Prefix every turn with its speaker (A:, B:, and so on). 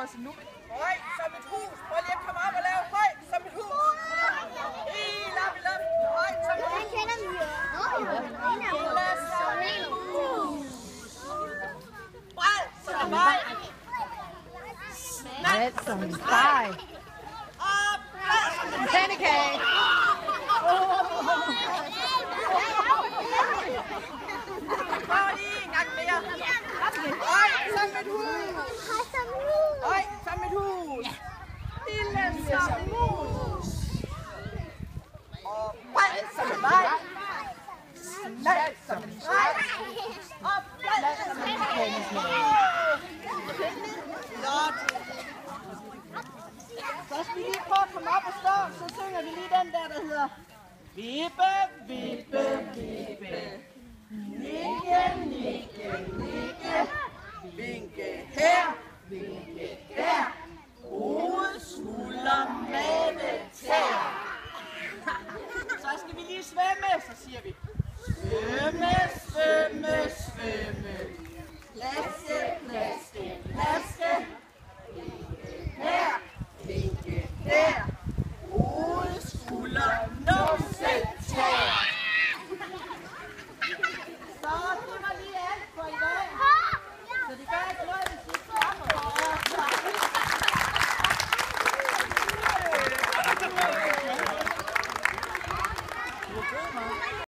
A: står til nu.
B: Høj som et hus. Prøv lige at komme op og lave høj som et hus. Helt op i luften. Høj som et hus.
C: kender vi jo.
B: Lille som et hus. Bred som en vej.
A: Smal som en steg.
B: Og flad som en
A: Pandekage.
B: Prøv lige en gang mere. Høj som et hus. Høj som et hus. Lille som en mus. Og bred som en vej. Smal som en streg. Og flad som en kage. Flot. Så skal vi lige prøve at komme op og stå, så synger vi lige den der hedder Vippe, vippe, vippe.